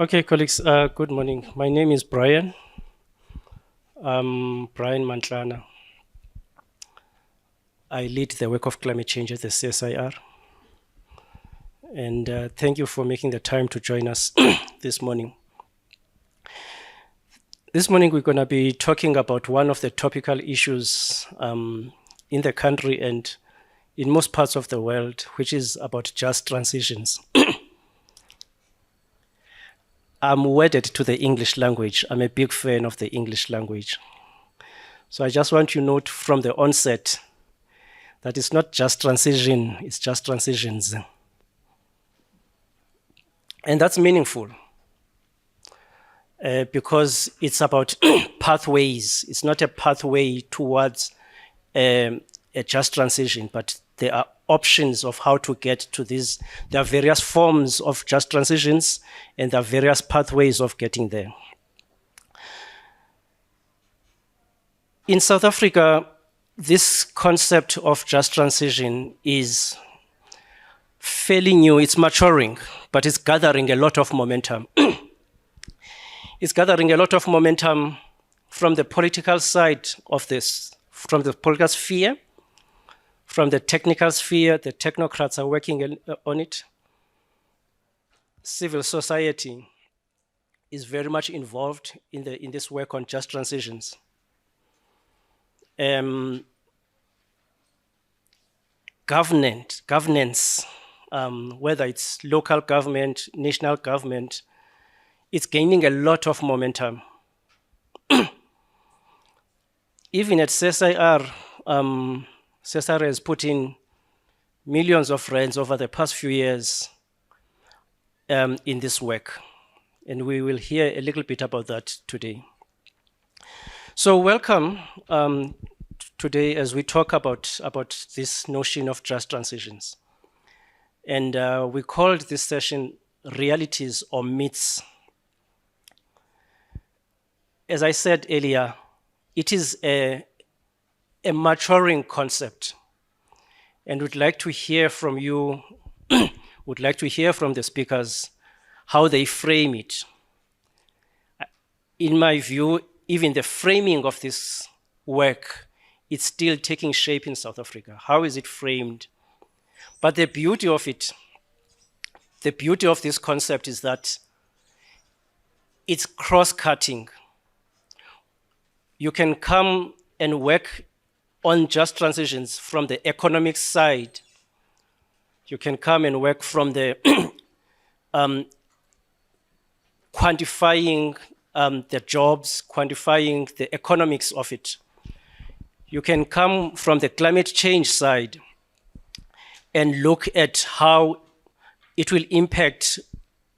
Okay, colleagues, good morning. My name is Brian. Brian Mantlana. I lead the work of climate change at the CSIR. And thank you for making the time to join us this morning. This morning, we're going to be talking about one of the topical issues in the country and in most parts of the world, which is about just transitions. I'm wedded to the English language. I'm a big fan of the English language. So I just want you to note from the onset that it's not just transition, it's just transitions. And that's meaningful because it's about pathways. It's not a pathway towards a just transition, but there are options of how to get to this. There are various forms of just transitions, and there are various pathways of getting there. In South Africa, this concept of just transition is fairly new. It's maturing, but it's gathering a lot of momentum. It's gathering a lot of momentum from the political side of this, from the political sphere, from the technical sphere. The technocrats are working on it. Civil society is very much involved in this work on just transitions. Governance, whether it's local government, national government, it's gaining a lot of momentum. Even at CSIR, CSIR has put in millions of rands over the past few years in this work. And we will hear a little bit about that today. So welcome today as we talk about this notion of just transitions. And we called this session Realities or Myths. As I said earlier, it is a maturing concept. And we'd like to hear from you, would like to hear from the speakers how they frame it. In my view, even the framing of this work, it's still taking shape in South Africa. How is it framed? But the beauty of it, the beauty of this concept is that it's cross-cutting. You can come and work on just transitions from the economic side. You can come and work from the quantifying the jobs, quantifying the economics of it. You can come from the climate change side and look at how it will impact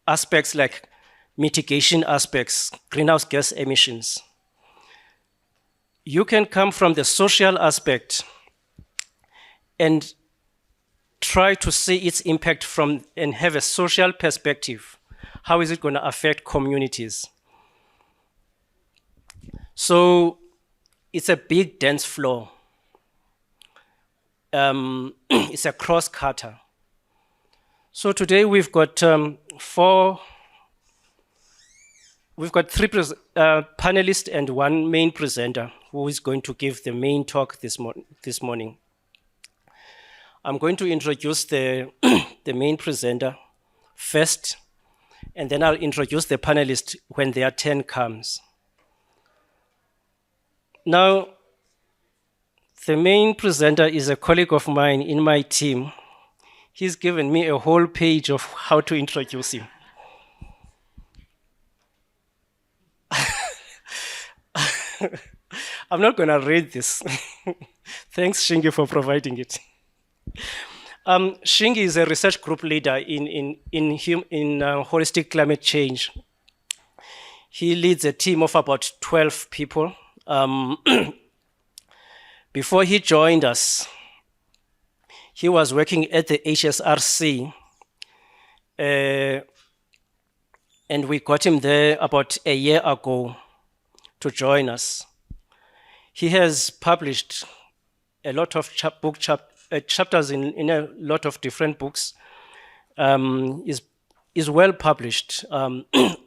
aspects like mitigation aspects, greenhouse gas emissions. You can come from the social aspect and try to see its impact and have a social perspective. How is it going to affect communities? So it's a big dance floor. It's a cross-cutter. So today we've got We've got three panelists and one main presenter who is going to give the main talk this morning. I'm going to introduce the main presenter first, and then I'll introduce the panelists when their turn comes. Now, the main presenter is a colleague of mine in my team. He's given me a whole page of how to introduce him. I'm not going to read this. Thanks, Shingi, for providing it. Shingi is a research group leader in holistic climate change. He leads a team of about 12 people. Before he joined us, he was working at the HSRC, and we got him there about a year ago to join us. He has published a lot of chapters in a lot of different books. He's is well published,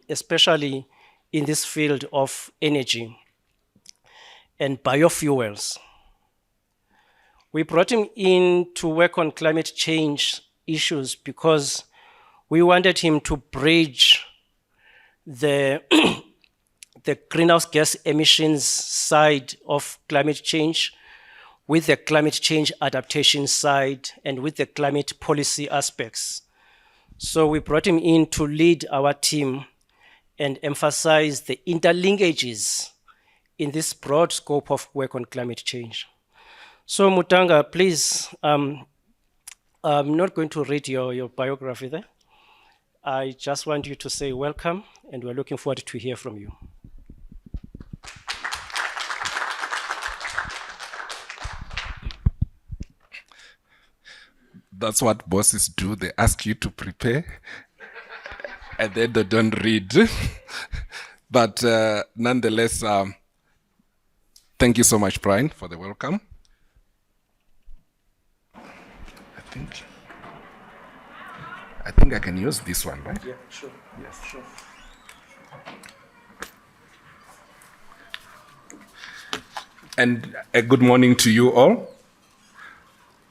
especially in this field of energy and biofuels. We brought him in to work on climate change issues because we wanted him to bridge the, the greenhouse gas emissions side of climate change with the climate change adaptation side and with the climate policy aspects. So we brought him in to lead our team and emphasize the interlinkages in this broad scope of work on climate change. So Mutanga, please, I'm not going to read your biography there. I just want you to say welcome, and we're looking forward to hear from you. That's what bosses do. They ask you to prepare, and then they don't read. But nonetheless, thank you so much, Brian, for the welcome. I think I can use this one, right? Yeah, sure. Yes. Sure. And a good morning to you all.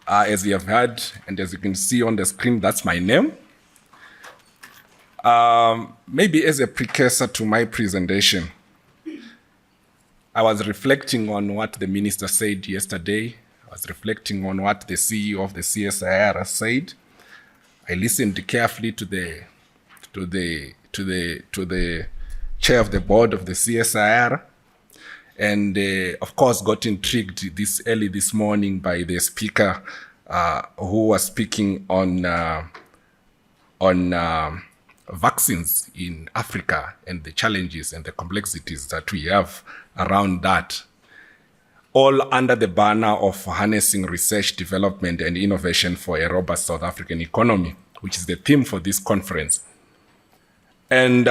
As you have heard, and as you can see on the screen, that's my name. Maybe as a precursor to my presentation, I was reflecting on what the minister said yesterday. I was reflecting on what the CEO of the CSIR said. I listened carefully to the chair of the board of the CSIR, and of course got intrigued early this morning by the speaker who was speaking on vaccines in Africa and the challenges and the complexities that we have around that, all under the banner of harnessing research, development, and innovation for a robust South African economy, which is the theme for this conference. And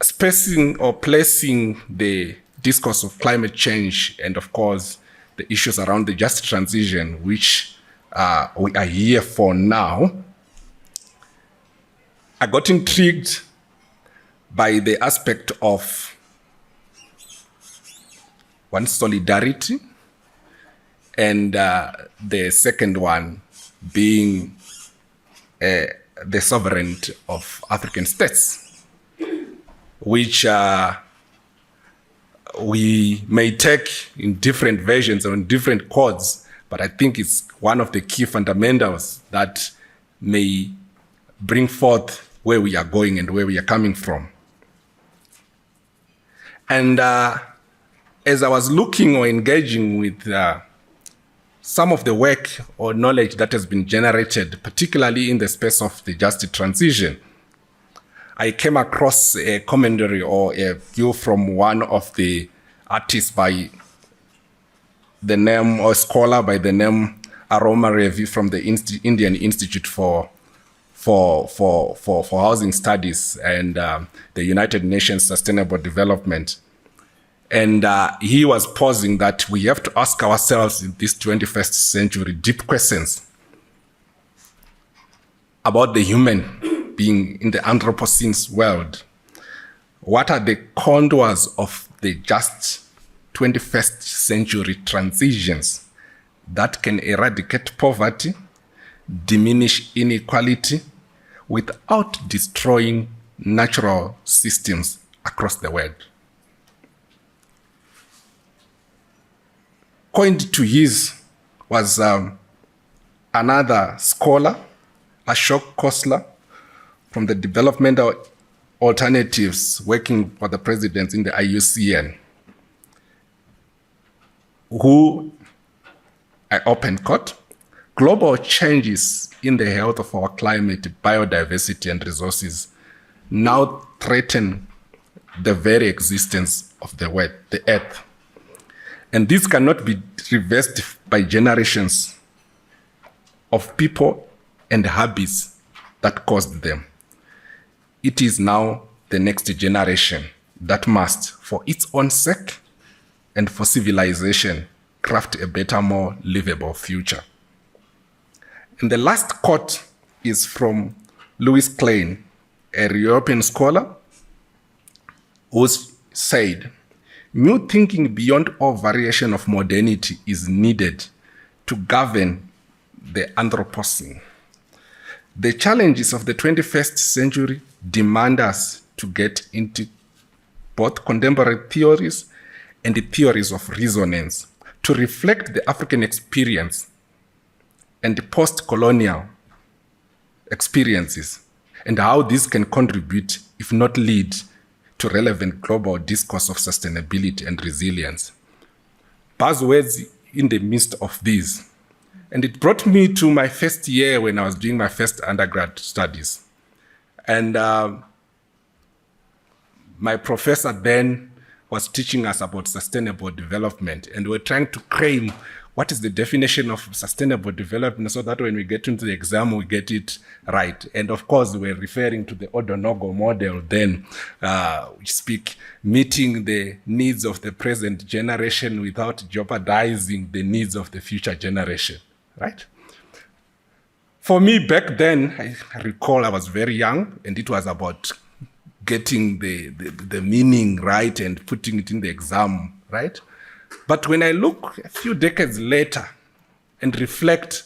spacing or placing the discourse of climate change and, of course, the issues around the just transition, which we are here for now, I got intrigued by the aspect of one, solidarity, and the second one being the sovereignty of African states, which we may take in different versions or in different chords, but I think it's one of the key fundamentals that may bring forth where we are going and where we are coming from. And as I was looking or engaging with some of the work or knowledge that has been generated, particularly in the space of the just transition, I came across a commentary or a view from one of the artists by the name, or scholar by the name Aroma Revi from the Indian Institute for Housing Studies and the United Nations Sustainable Development. And he was posing that we have to ask ourselves in this 21st century deep questions about the human being in the Anthropocene's world. What are the contours of the just 21st century transitions that can eradicate poverty, diminish inequality, without destroying natural systems across the world? Coined to his was another scholar, Ashok Khosla, from the Developmental Alternatives, working for the president in the IUCN, who, I open quote, global changes in the health of our climate, biodiversity, and resources now threaten the very existence of the Earth. And this cannot be reversed by generations of people and habits that caused them. It is now the next generation that must, for its own sake and for civilization, craft a better, more livable future. And the last quote is from Louis Klein, a European scholar, who said, new thinking beyond all variation of modernity is needed to govern the Anthropocene. The challenges of the 21st century demand us to get into both contemporary theories and the theories of resonance to reflect the African experience and the post-colonial experiences and how this can contribute, if not lead, to relevant global discourse of sustainability and resilience. Buzzwords in the midst of these. And it brought me to my first year when I was doing my first undergrad studies. And my professor then was teaching us about sustainable development. And we're trying to claim what is the definition of sustainable development so that when we get into the exam, we get it right. And of course, we're referring to the Odonogo model then, which speak meeting the needs of the present generation without jeopardizing the needs of the future generation, right? For me, back then, I recall I was very young, and it was about getting the meaning right and putting it in the exam, right? But when I look a few decades later and reflect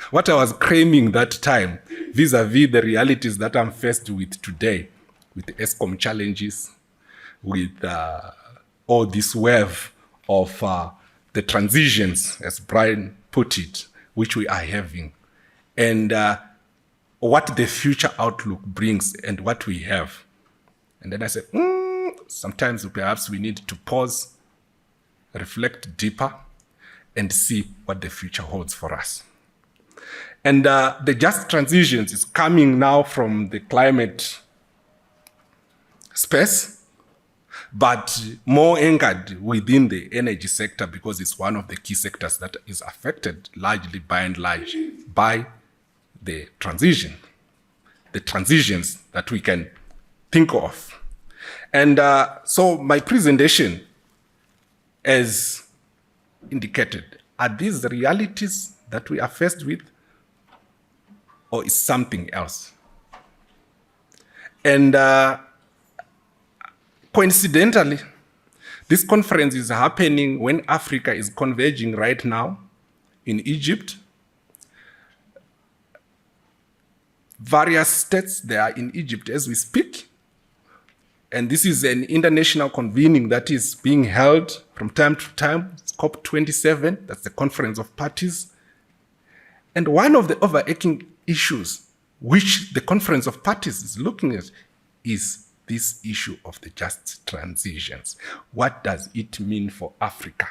what I was claiming that time vis-a-vis the realities that I'm faced with today, with the ESCOM challenges, with all this wave of the transitions, as Brian put it, which we are having, and what the future outlook brings and what we have. And then I said, sometimes perhaps we need to pause, reflect deeper, and see what the future holds for us. And the just transitions is coming now from the climate space, but more anchored within the energy sector because it's one of the key sectors that is affected largely by and large by the transitions that we can think of. And so my presentation, as indicated, are these the realities that we are faced with, or is something else? And coincidentally, this conference is happening when Africa is converging right now in Egypt. Various states, they are in Egypt as we speak. And this is an international convening that is being held from time to time. It's COP27, that's the Conference of Parties. And one of the overarching issues which the Conference of Parties is looking at is this issue of the just transitions. What does it mean for Africa?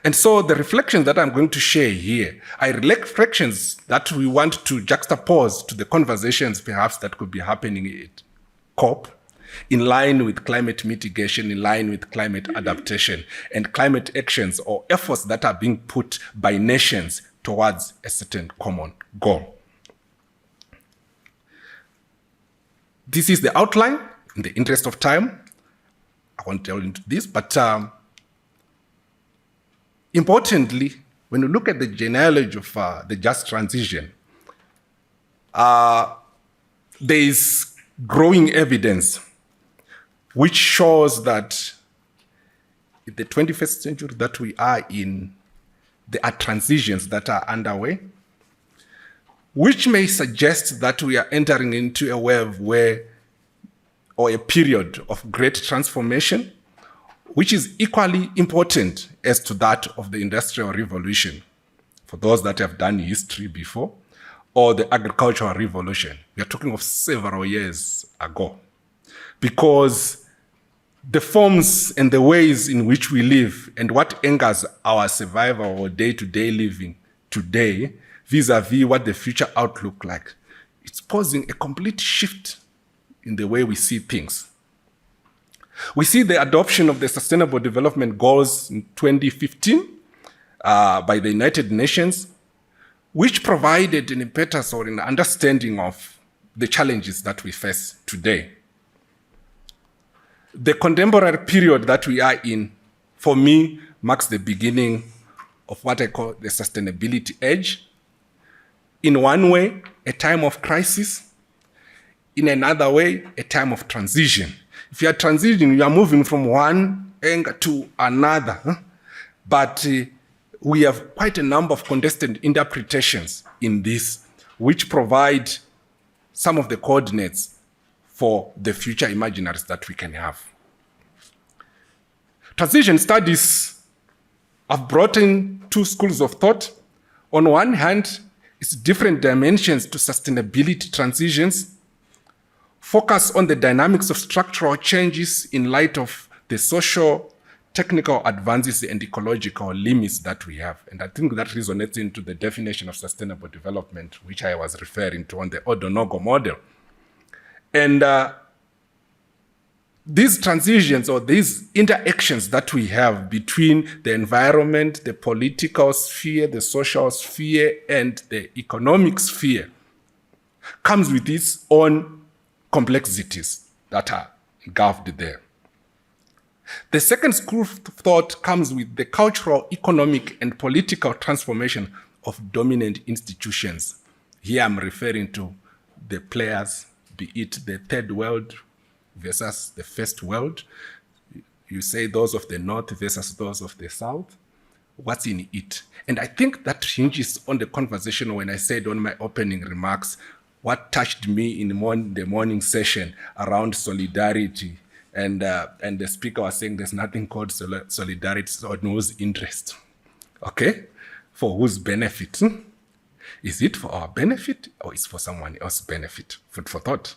And so the reflections that I'm going to share here are reflections that we want to juxtapose to the conversations perhaps that could be happening at COP, in line with climate mitigation, in line with climate adaptation, and climate actions or efforts that are being put by nations towards a certain common goal. This is the outline. In the interest of time, I won't delve into this, but importantly, when you look at the genealogy of the just transition, there is growing evidence which shows that in the 21st century that we are in, there are transitions that are underway, which may suggest that we are entering into a wave or a period of great transformation, which is equally important as to that of the Industrial Revolution, for those that have done history before, or the Agricultural Revolution. We are talking of several years ago. Because the forms and the ways in which we live and what anchors our survival or day-to-day living today vis-a-vis what the future outlook like, it's posing a complete shift in the way we see things. We see the adoption of the Sustainable Development Goals in 2015 by the United Nations, which provided an impetus or an understanding of the challenges that we face today. The contemporary period that we are in, for me, marks the beginning of what I call the sustainability age. In one way, a time of crisis. in another way, a time of transition. If you are transitioning, you are moving from one anger to another. But we have quite a number of contested interpretations in this, which provide some of the coordinates for the future imaginaries that we can have. Transition studies have brought in two schools of thought. On one hand, it's different dimensions to sustainability transitions, focus on the dynamics of structural changes in light of the social, technical advances and ecological limits that we have. And I think that resonates into the definition of sustainable development, which I was referring to on the Odonogo model. And these transitions or these interactions that we have between the environment, the political sphere, the social sphere, and the economic sphere comes with its own complexities that are engulfed there. The second school of thought comes with the cultural, economic, and political transformation of dominant institutions. Here I'm referring to the players, be it the third world versus the first world. You say those of the north versus those of the south. What's in it? And I think that hinges on the conversation when I said on my opening remarks, what touched me in the morning session around solidarity. And the speaker was saying there's nothing called solidarity, it's on whose interest. Okay? For whose benefit? Is it for our benefit or is it for someone else's benefit? Food for thought.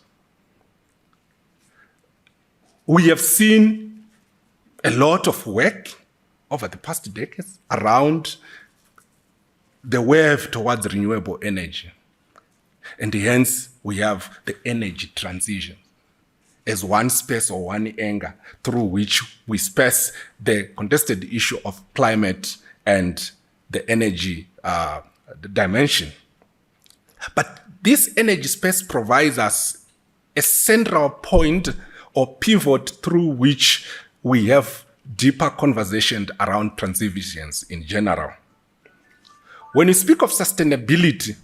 We have seen a lot of work over the past decades around the wave towards renewable energy. And hence, we have the energy transition as one space or one angle through which we space the contested issue of climate and the energy dimension. But this energy space provides us a central point or pivot through which we have deeper conversation around transitions in general. When we speak of sustainability,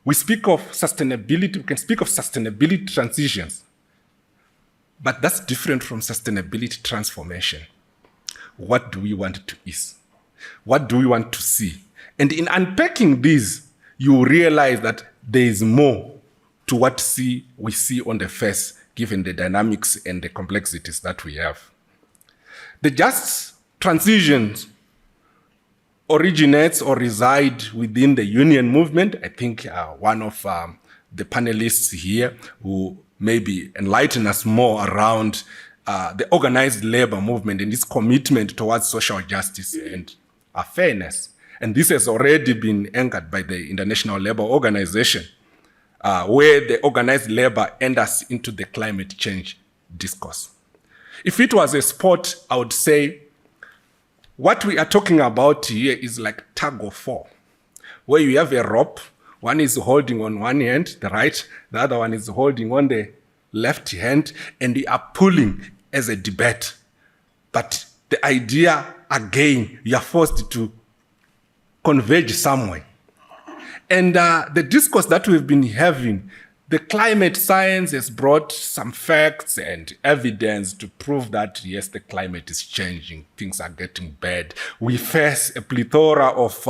we can speak of sustainability transitions, but that's different from sustainability transformation. What do we want to ease? What do we want to see? And in unpacking these, you realize that there is more to what we see on the face, given the dynamics and the complexities that we have. The just transitions originates or reside within the union movement. I think one of the panelists here who maybe enlighten us more around the organized labor movement and its commitment towards social justice and fairness. And this has already been anchored by the International Labour Organization, where the organized labor enters into the climate change discourse. If it was a sport, I would say what we are talking about here is like tug of war, where you have a rope, one is holding on one hand, the right, the other one is holding on the left hand, and they are pulling as a debate. But the idea, again, you are forced to converge somewhere. And the discourse that we've been having, the climate science has brought some facts and evidence to prove that, yes, the climate is changing, things are getting bad. We face a plethora of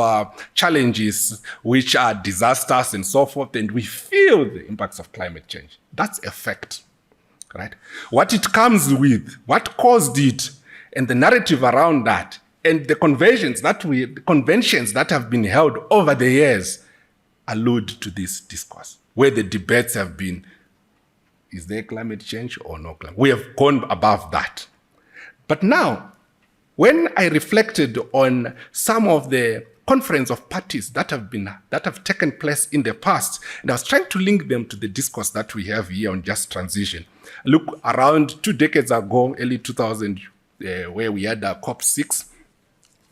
challenges which are disasters and so forth, and we feel the impacts of climate change. That's a fact, right? What it comes with, what caused it, and the narrative around that, and the conventions that have been held over the years allude to this discourse, where the debates have been, is there climate change or no climate? We have gone above that. But now, when I reflected on some of the conference of parties that have taken place in the past, and I was trying to link them to the discourse that we have here on just transition. Look, around 2 decades ago, early 2000, where we had COP6,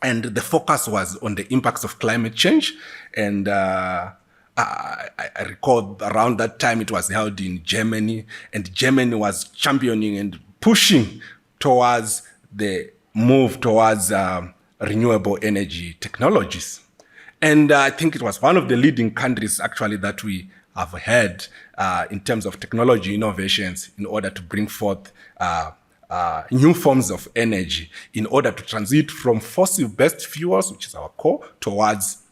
and the focus was on the impacts of climate change. And I recall around that time it was held in Germany, and Germany was championing and pushing towards the move towards renewable energy technologies. And I think it was one of the leading countries actually that we have had in terms of technology innovations in order to bring forth new forms of energy in order to transit from fossil-based fuels, which is our core, towards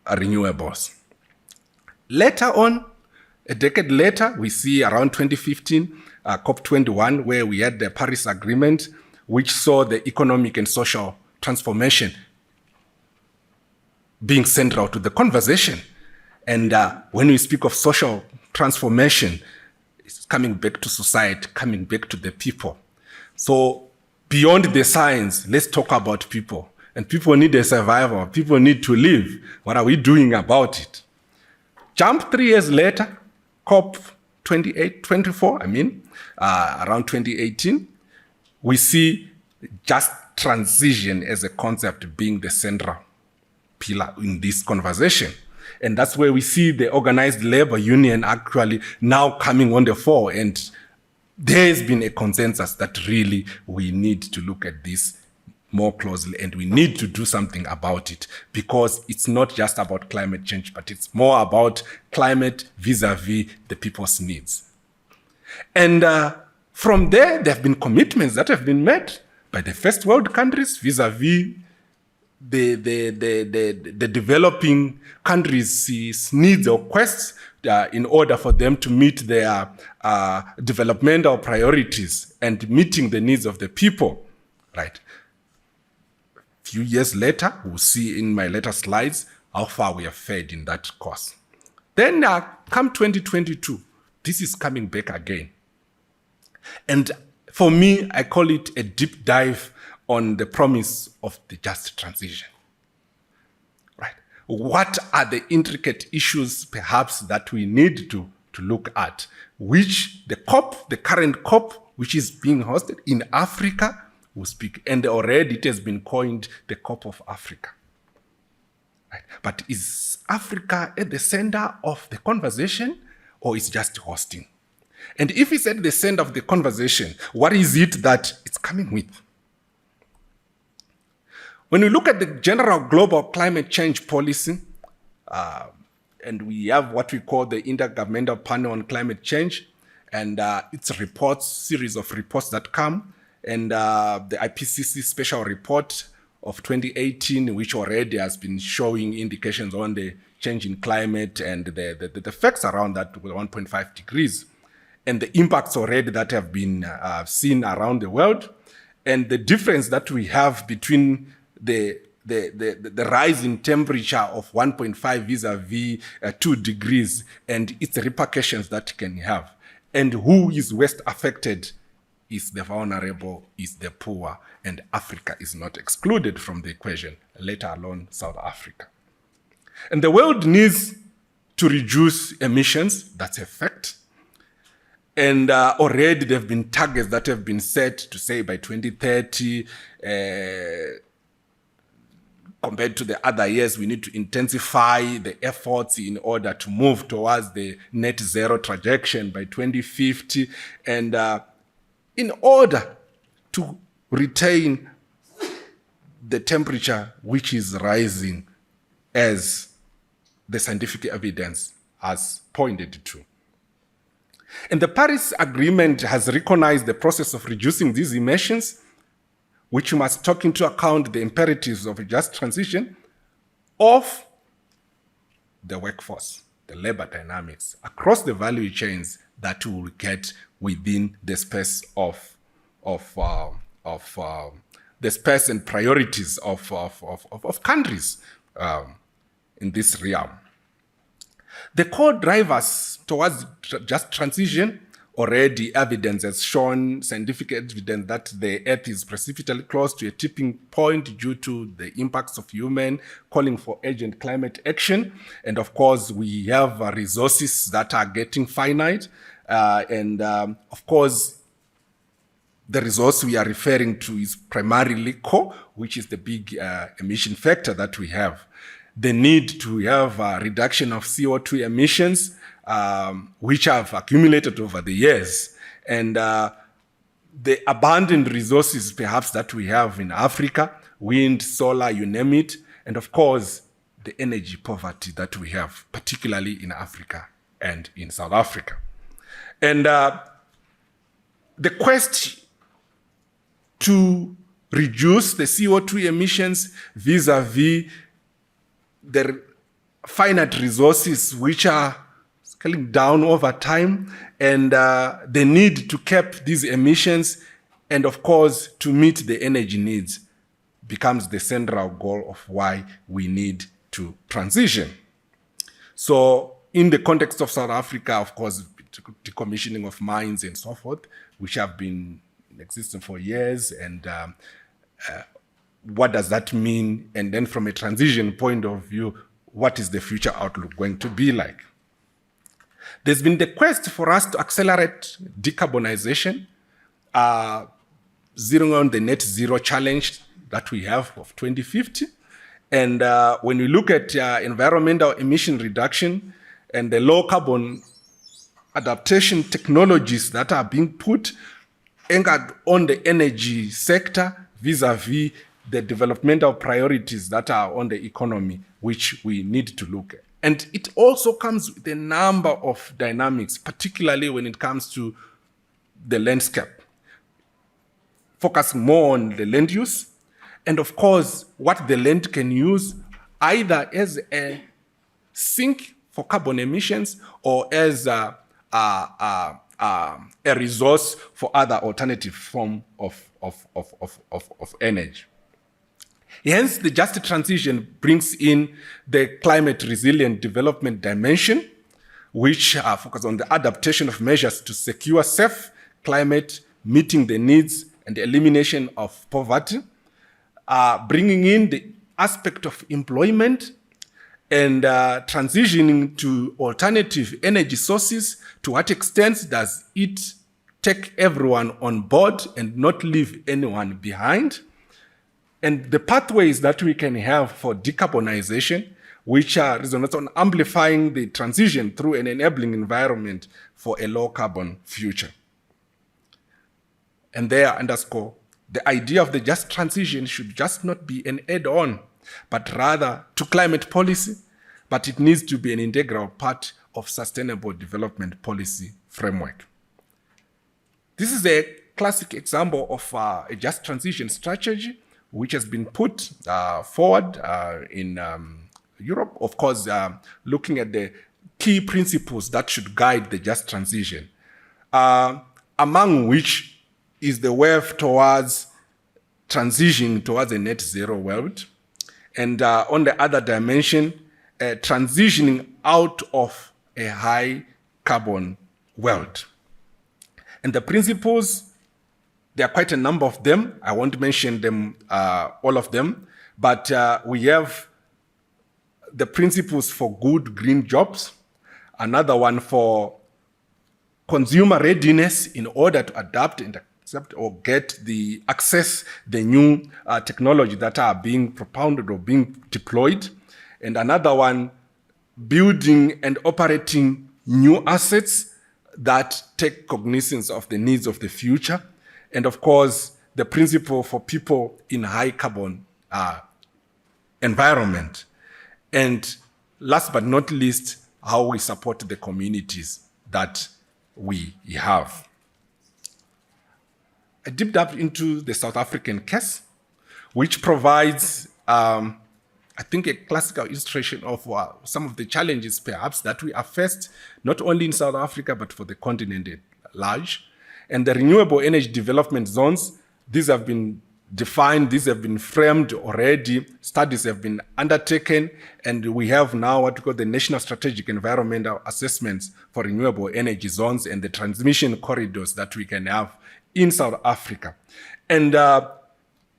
renewables. Later on, a decade later, we see around 2015, COP21, where we had the Paris Agreement, which saw the economic and social transformation being central to the conversation. And when we speak of social transformation, it's coming back to society, coming back to the people. So beyond the science, let's talk about people. And people need a survival. People need to live. What are we doing about it? Jump 3 years later, COP 24, around 2018, we see just transition as a concept being the central pillar in this conversation. And that's where we see the organized labor union actually now coming on the fore. And there has been a consensus that really we need to look at this more closely and we need to do something about it, because it's not just about climate change, but it's more about climate vis-a-vis the people's needs. And from there have been commitments that have been made by the first world countries vis-a-vis the developing countries' needs or quests in order for them to meet their developmental priorities and meeting the needs of the people, right? A few years later, we'll see in my later slides how far we have fared in that course. Then come 2022, this is coming back again. And for me, I call it a deep dive on the promise of the just transition, right? What are the intricate issues perhaps that we need to look at, which the COP, the current COP, which is being hosted in Africa, will speak. And already it has been coined the COP of Africa. Right? But is Africa at the center of the conversation, or is just hosting? And if it's at the center of the conversation, what is it that it's coming with? When we look at the general global climate change policy, and we have what we call the Intergovernmental Panel on Climate Change, and its reports, series of reports that come, and the IPCC special report of 2018, which already has been showing indications on the change in climate and the effects around that with 1.5 degrees, and the impacts already that have been seen around the world, and the difference that we have between the rise in temperature of 1.5 vis-a-vis 2 degrees and its repercussions that can have. And who is worst affected is the vulnerable, is the poor, and Africa is not excluded from the equation, let alone South Africa. And the world needs to reduce emissions, that's a fact. And already there have been targets that have been set to say by 2030, compared to the other years, we need to intensify the efforts in order to move towards the net zero trajectory by 2050. And in order to retain the temperature which is rising as the scientific evidence has pointed to. And the Paris Agreement has recognized the process of reducing these emissions, which must take into account the imperatives of a just transition of the workforce, the labor dynamics across the value chains that we will get within the space of the space and priorities of countries in this realm. The core drivers towards just transition, already evidence has shown, scientific evidence, that the Earth is precipitously close to a tipping point due to the impacts of human, calling for urgent climate action. And of course, we have resources that are getting finite. Of course, the resource we are referring to is primarily coal, which is the big emission factor that we have. The need to have a reduction of CO2 emissions, which have accumulated over the years. And the abundant resources perhaps that we have in Africa, wind, solar, you name it, and of course, the energy poverty that we have, particularly in Africa and in South Africa. And the quest to reduce the CO2 emissions vis-a-vis the finite resources which are scaling down over time, and the need to cap these emissions, and of course to meet the energy needs, becomes the central goal of why we need to transition. So in the context of South Africa, of course, decommissioning of mines and so forth, which have been in existence for years, and what does that mean? And then from a transition point of view, what is the future outlook going to be like? There's been the quest for us to accelerate decarbonization, zeroing on the net zero challenge that we have of 2050. And when we look at environmental emission reduction and the low carbon adaptation technologies that are being put anchored on the energy sector vis-a-vis the developmental priorities that are on the economy, which we need to look at. And it also comes with a number of dynamics, particularly when it comes to the landscape. Focus more on the land use, and of course, what the land can use either as a sink for carbon emissions or as a resource for other alternative form of energy. Hence, the just transition brings in the climate resilient development dimension, which focus on the adaptation of measures to secure safe climate, meeting the needs and the elimination of poverty, bringing in the aspect of employment and transitioning to alternative energy sources. To what extent does it take everyone on board and not leave anyone behind? And the pathways that we can have for decarbonization, which are resonant on amplifying the transition through an enabling environment for a low carbon future. And there underscore, the idea of the just transition should just not be an add-on, but rather to climate policy, but it needs to be an integral part of sustainable development policy framework. This is a classic example of a just transition strategy which has been put forward in Europe, of course, looking at the key principles that should guide the just transition, among which is the wave towards transitioning towards a net zero world, and on the other dimension, transitioning out of a high carbon world. And the principles, there are quite a number of them. I won't mention them, all of them, but we have the principles for good green jobs, another one for consumer readiness in order to adapt and accept or get the access, the new technology that are being propounded or being deployed, and another one, building and operating new assets that take cognizance of the needs of the future. And of course, the principle for people in high carbon environment. And last but not least, how we support the communities that we have. I deep dive into the South African case, which provides, I think, a classical illustration of some of the challenges perhaps that we are faced, not only in South Africa, but for the continent at large. And the renewable energy development zones, these have been defined, these have been framed already, studies have been undertaken, and we have now what we call the National Strategic Environmental Assessments for renewable energy zones and the transmission corridors that we can have in South Africa. And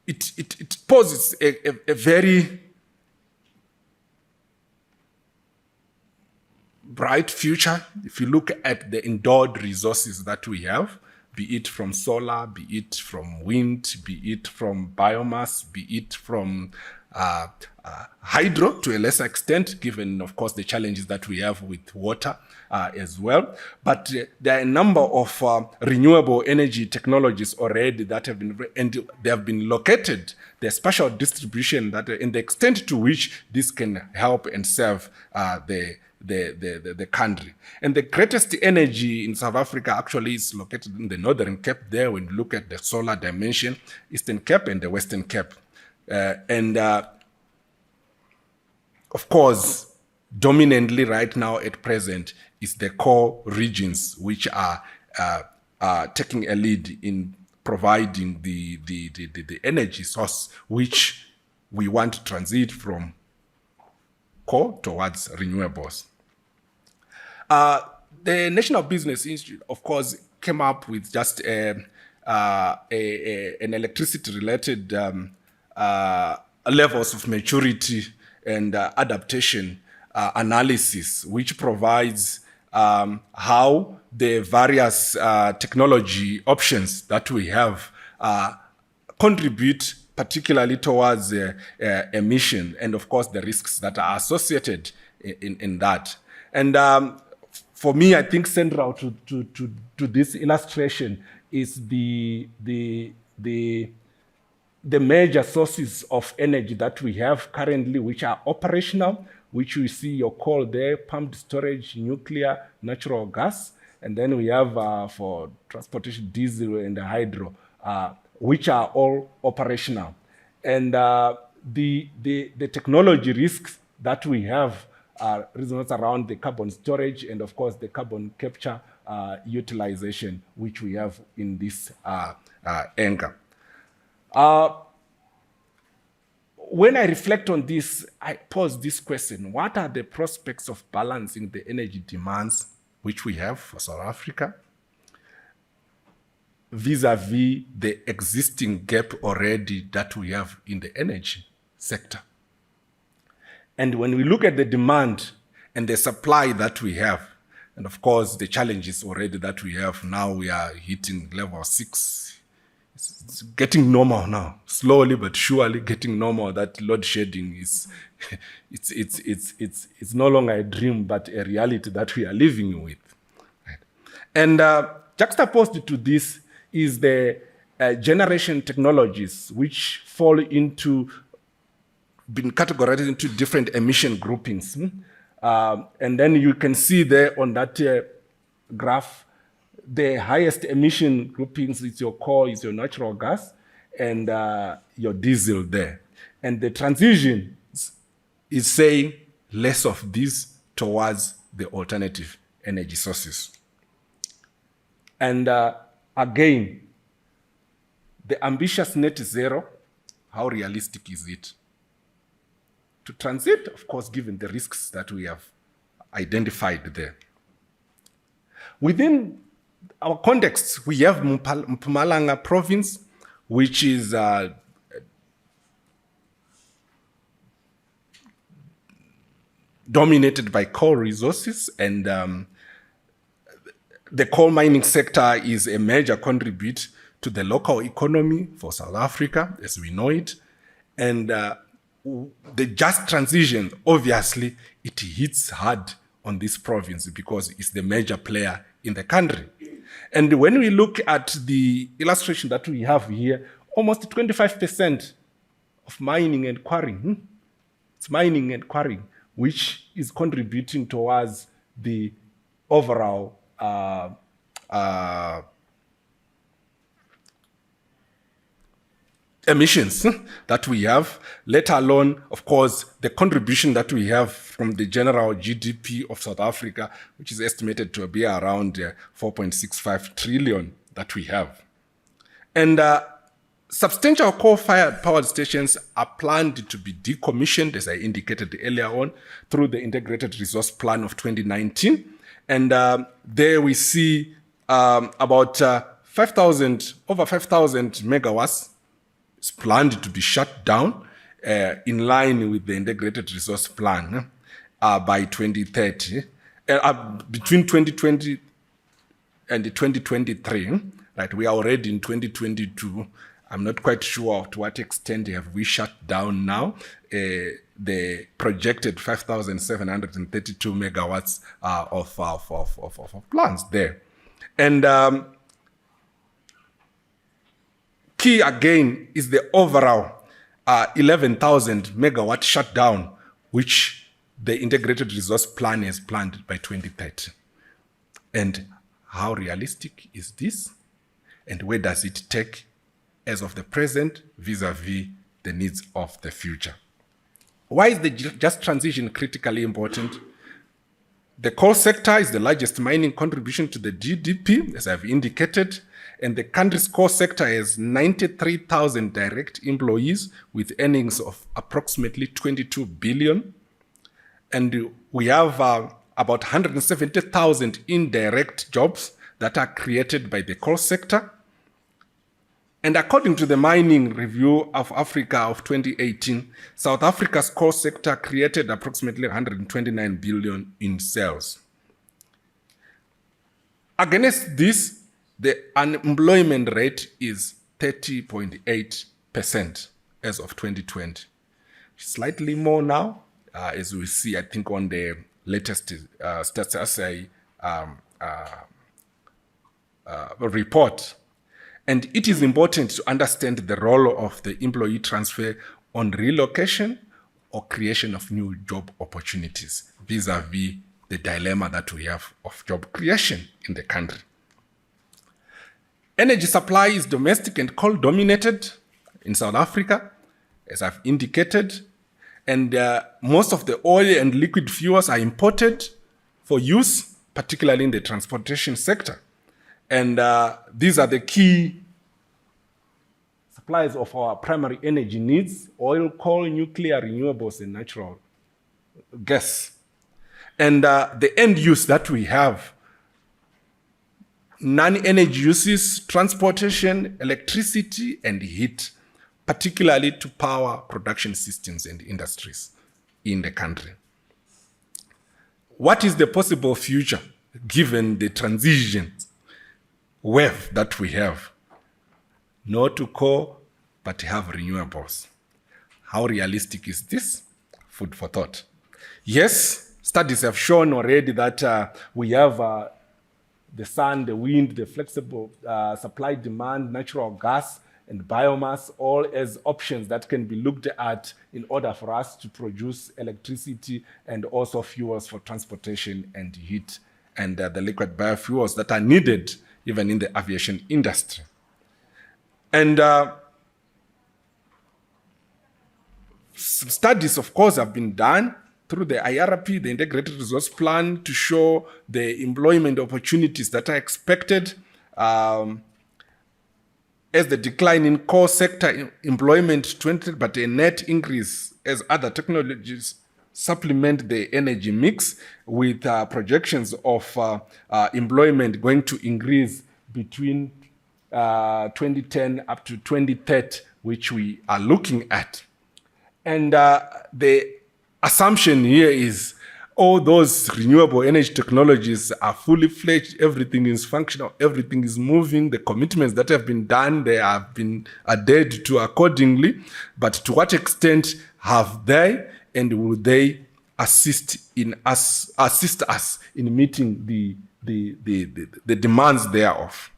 it poses a very bright future if you look at the endowed resources that we have, be it from solar, be it from wind, be it from biomass, be it from hydro to a lesser extent, given, of course, the challenges that we have with water as well. But there are a number of renewable energy technologies already that have been, and they have been located, the spatial distribution that, in the extent to which this can help and serve the country. And the greatest energy in South Africa actually is located in the Northern Cape there. When you look at the solar dimension, Eastern Cape and the Western Cape. Of course, dominantly right now at present is the core regions, which are taking a lead in providing the energy source which we want to transit from core towards renewables. The National Business Institute, of course, came up with just an electricity-related levels of maturity and adaptation analysis, which provides how the various technology options that we have contribute particularly towards emission and, of course, the risks that are associated in that. And for me, I think central to this illustration is the major sources of energy that we have currently, which are operational, which we see your coal there, pumped storage, nuclear, natural gas, and then we have for transportation, diesel and hydro, which are all operational. And the technology risks that we have are reasons around the carbon storage and, of course, the carbon capture utilization, which we have in this angle. When I reflect on this, I pose this question: what are the prospects of balancing the energy demands which we have for South Africa vis-a-vis the existing gap already that we have in the energy sector? And when we look at the demand and the supply that we have, and of course the challenges already that we have now, we are hitting level 6. It's getting normal now, slowly but surely getting normal. That load shedding is, it's no longer a dream, but a reality that we are living with. Right? And juxtaposed to this is the generation technologies, which fall into, been categorized into different emission groupings. And then you can see there on that graph, the highest emission groupings is your coal, is your natural gas, and your diesel there. And the transition is saying less of this towards the alternative energy sources. And again, the ambitious net zero, how realistic is it to transit? Of course, given the risks that we have identified there. Within our context, we have Mpumalanga province, which is dominated by coal resources, and the coal mining sector is a major contributor to the local economy for South Africa, as we know it. And the just transition, obviously, it hits hard on this province because it's the major player in the country. And when we look at the illustration that we have here, almost 25% of mining and quarrying, it's mining and quarrying, which is contributing towards the overall emissions that we have, let alone, of course, the contribution that we have from the general GDP of South Africa, which is estimated to be around 4.65 trillion that we have. And substantial coal-fired power stations are planned to be decommissioned, as I indicated earlier on, through the Integrated Resource Plan of 2019. And there we see about over 5,000 megawatts is planned to be shut down in line with the Integrated Resource Plan by 2030. Between 2020 and 2023, right? We are already in 2022. I'm not quite sure to what extent have we shut down now the projected 5,732 megawatts of plants there. And key again is the overall 11,000 megawatt shutdown, which the integrated resource plan is planned by 2030. And how realistic is this? And where does it take as of the present vis-a-vis the needs of the future? Why is the just transition critically important? The coal sector is the largest mining contribution to the GDP, as I've indicated, and the country's coal sector has 93,000 direct employees with earnings of approximately 22 billion. And we have about 170,000 indirect jobs that are created by the coal sector. And according to the Mining Review of Africa of 2018, South Africa's coal sector created approximately 129 billion in sales. Against this, the unemployment rate is 30.8% as of 2020. Slightly more now, as we see, I think, on the latest CSIR report. And it is important to understand the role of the employee transfer on relocation or creation of new job opportunities vis-a-vis the dilemma that we have of job creation in the country. Energy supply is domestic and coal dominated in South Africa, as I've indicated, and most of the oil and liquid fuels are imported for use, particularly in the transportation sector. And these are the key supplies of our primary energy needs: oil, coal, nuclear, renewables, and natural gas. And the end use that we have, non-energy uses, transportation, electricity, and heat, particularly to power production systems and industries in the country. What is the possible future given the transition wave that we have? Not to coal, but to have renewables. How realistic is this? Food for thought. Yes, studies have shown already that we have the sun, the wind, the flexible supply demand, natural gas, and biomass, all as options that can be looked at in order for us to produce electricity and also fuels for transportation and heat, and the liquid biofuels that are needed even in the aviation industry. And studies, of course, have been done through the IRP, the Integrated Resource Plan, to show the employment opportunities that are expected as the decline in core sector employment 20, but a net increase as other technologies supplement the energy mix, with projections of employment going to increase between 2010 up to 2030, which we are looking at. And the assumption here is all those renewable energy technologies are fully fledged, everything is functional, everything is moving, the commitments that have been done, they have been adhered to accordingly, but to what extent have they, and will they assist us in meeting the demands thereof?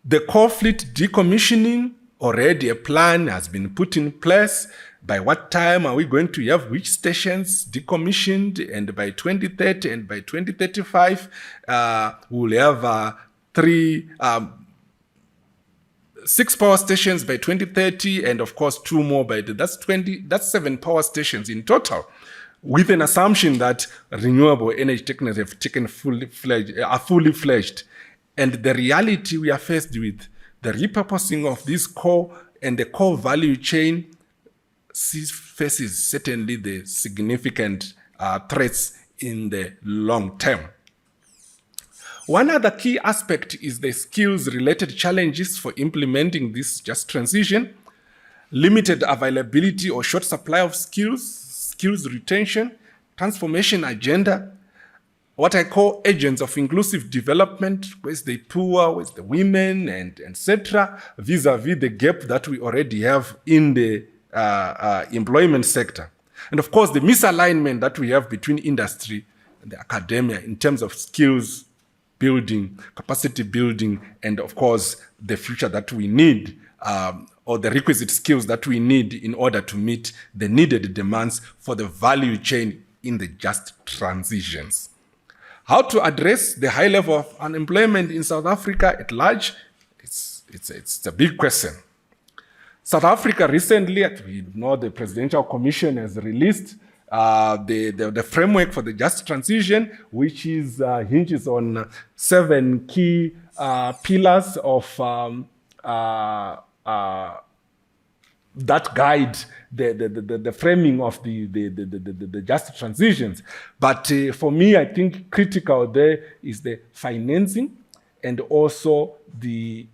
The coal fleet decommissioning, already a plan has been put in place. By what time are we going to have which stations decommissioned? And by 2030 and by 2035, we'll have 6 power stations by 2030, and of course 2 more by that's 7 power stations in total, with an assumption that renewable energy technologies have taken fully fledged. And the reality we are faced with, the repurposing of this coal and the coal value chain, faces certainly the significant threats in the long term. One other key aspect is the skills-related challenges for implementing this just transition: limited availability or short supply of skills retention, transformation agenda, what I call agents of inclusive development, where's the poor, where's the women, and etc., vis-a-vis the gap that we already have in the employment sector. And of course, the misalignment that we have between industry and the academia in terms of skills building, capacity building, and of course, the future that we need or the requisite skills that we need in order to meet the needed demands for the value chain in the just transitions. How to address the high level of unemployment in South Africa at large? It's a big question. South Africa recently, we know the Presidential Commission has released the framework for the just transition, which is hinges on 7 key pillars of that guide the framing of the just transitions. But for me, I think critical there is the financing and also the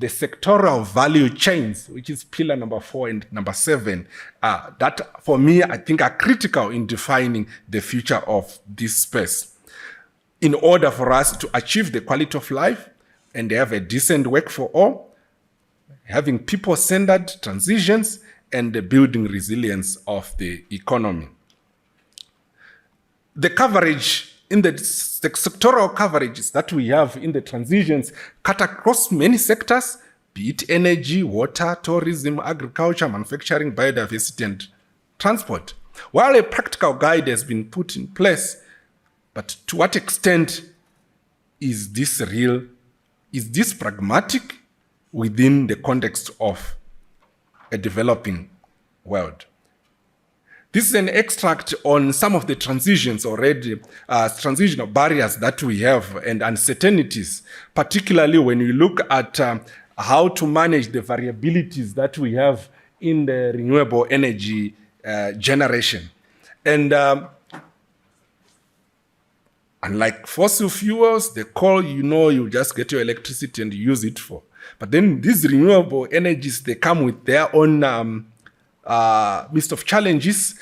sectoral value chains, which is pillar number 4 and number 7. That, for me, I think are critical in defining the future of this space. In order for us to achieve the quality of life and have a decent work for all, having people-centered transitions, and the building resilience of the economy. The coverage in the sectoral coverages that we have in the transitions cut across many sectors, be it energy, water, tourism, agriculture, manufacturing, biodiversity, and transport. While a practical guide has been put in place, but to what extent is this real? Is this pragmatic within the context of a developing world? This is an extract on some of the transitions already, transitional barriers that we have and uncertainties, particularly when we look at how to manage the variabilities that we have in the renewable energy generation. And unlike fossil fuels, the coal, you just get your electricity and use it for. But then these renewable energies, they come with their own list of challenges.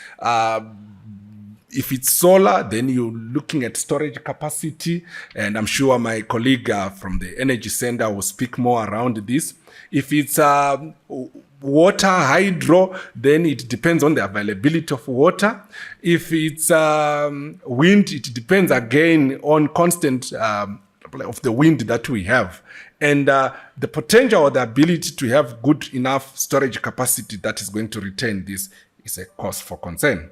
If it's solar, then you're looking at storage capacity, and I'm sure my colleague from the Energy Center will speak more around this. If it's water, hydro, then it depends on the availability of water. If it's wind, it depends again on constant of the wind that we have. And the potential or the ability to have good enough storage capacity that is going to retain this is a cause for concern.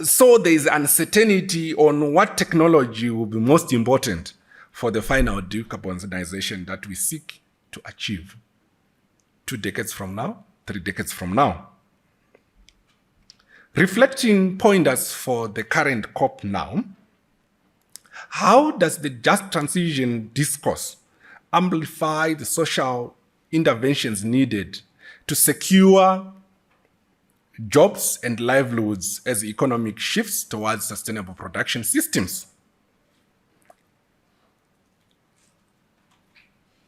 So there is uncertainty on what technology will be most important for the final decarbonization that we seek to achieve 2 decades from now, 3 decades from now. Reflecting pointers for the current COP now, how does the just transition discourse amplify the social interventions needed to secure jobs and livelihoods as the economic shifts towards sustainable production systems?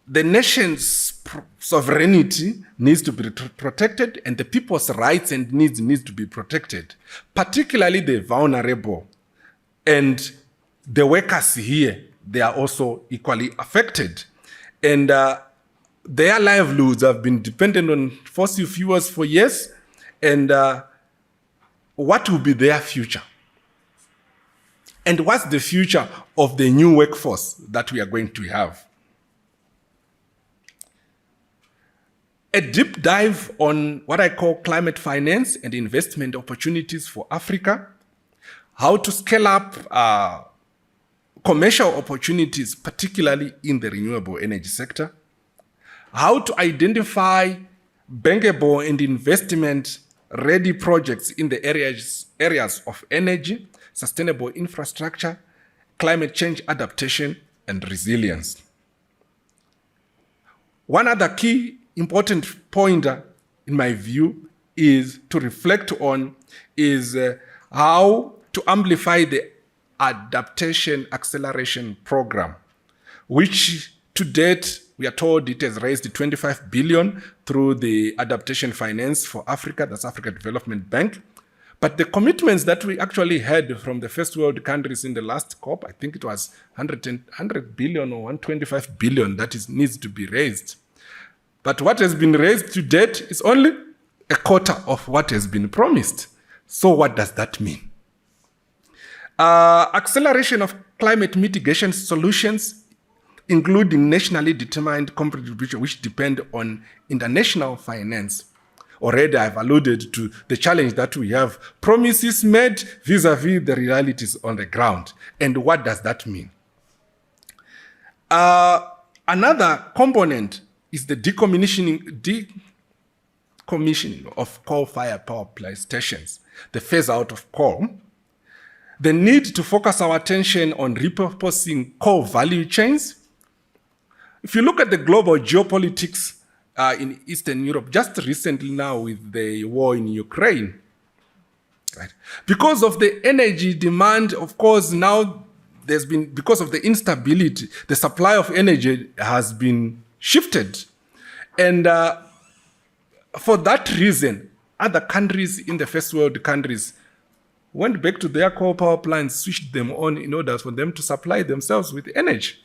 The nation's sovereignty needs to be protected, and the people's rights and needs to be protected, particularly the vulnerable. And the workers here, they are also equally affected. And their livelihoods have been dependent on fossil fuels for years. And what will be their future? And what's the future of the new workforce that we are going to have? A deep dive on what I call climate finance and investment opportunities for Africa, how to scale up commercial opportunities, particularly in the renewable energy sector, how to identify bankable and investment-ready projects in the areas of energy, sustainable infrastructure, climate change adaptation, and resilience. One other key important point, in my view, is to reflect on is how to amplify the adaptation acceleration program, which to date we are told it has raised 25 billion through the adaptation finance for Africa, that's Africa Development Bank. But the commitments that we actually had from the first world countries in the last COP, I think it was 100 billion or 125 billion that needs to be raised. But what has been raised to date is only a quarter of what has been promised. So what does that mean? Acceleration of climate mitigation solutions including nationally determined contribution, which depend on international finance. Already I've alluded to the challenge that we have, promises made vis-a-vis the realities on the ground. And what does that mean? Another component is the decommissioning of coal-fired power plant stations, the phase out of coal, the need to focus our attention on repurposing coal value chains. If you look at the global geopolitics in Eastern Europe, just recently now with the war in Ukraine, right? Because of the energy demand, of course, now there's been, because of the instability, the supply of energy has been shifted. And for that reason, other countries in the first world countries went back to their coal power plants, switched them on in order for them to supply themselves with energy.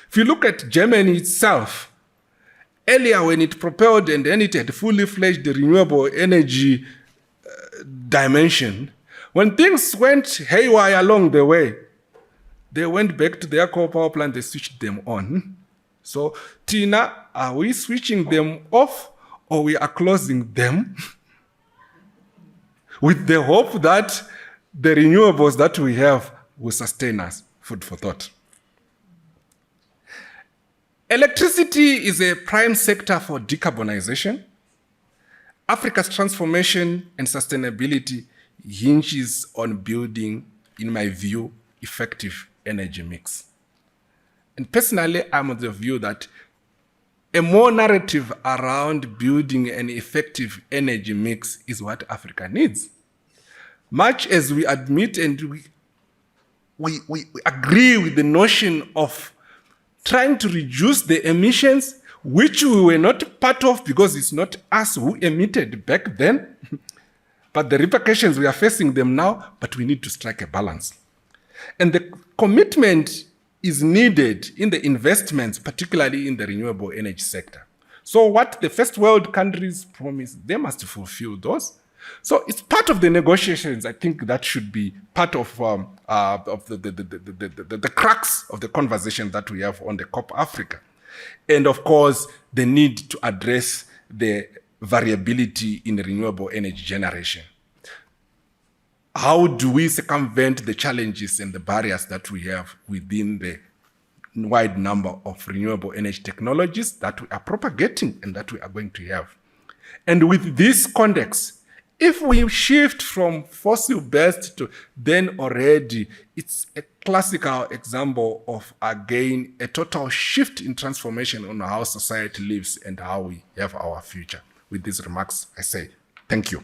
If you look at Germany itself, earlier when it propelled and then it had fully fledged the renewable energy dimension, when things went haywire along the way, they went back to their coal power plant, they switched them on. So, Tina, are we switching them off or we are closing them with the hope that the renewables that we have will sustain us? Food for thought. Electricity is a prime sector for decarbonization. Africa's transformation and sustainability hinges on building, in my view, effective energy mix. And personally, I'm of the view that a more narrative around building an effective energy mix is what Africa needs. Much as we admit and we agree with the notion of trying to reduce the emissions, which we were not part of because it's not us who emitted back then, but the repercussions, we are facing them now, but we need to strike a balance. And the commitment is needed in the investments, particularly in the renewable energy sector. So what the first world countries promise, they must fulfill those. So it's part of the negotiations. I think that should be part of the crux of the conversation that we have on the COP Africa. And of course, the need to address the variability in renewable energy generation. How do we circumvent the challenges and the barriers that we have within the wide number of renewable energy technologies that we are propagating and that we are going to have? And with this context, if we shift from fossil-based to then already, it's a classical example of, again, a total shift in transformation on how society lives and how we have our future. With these remarks, I say thank you.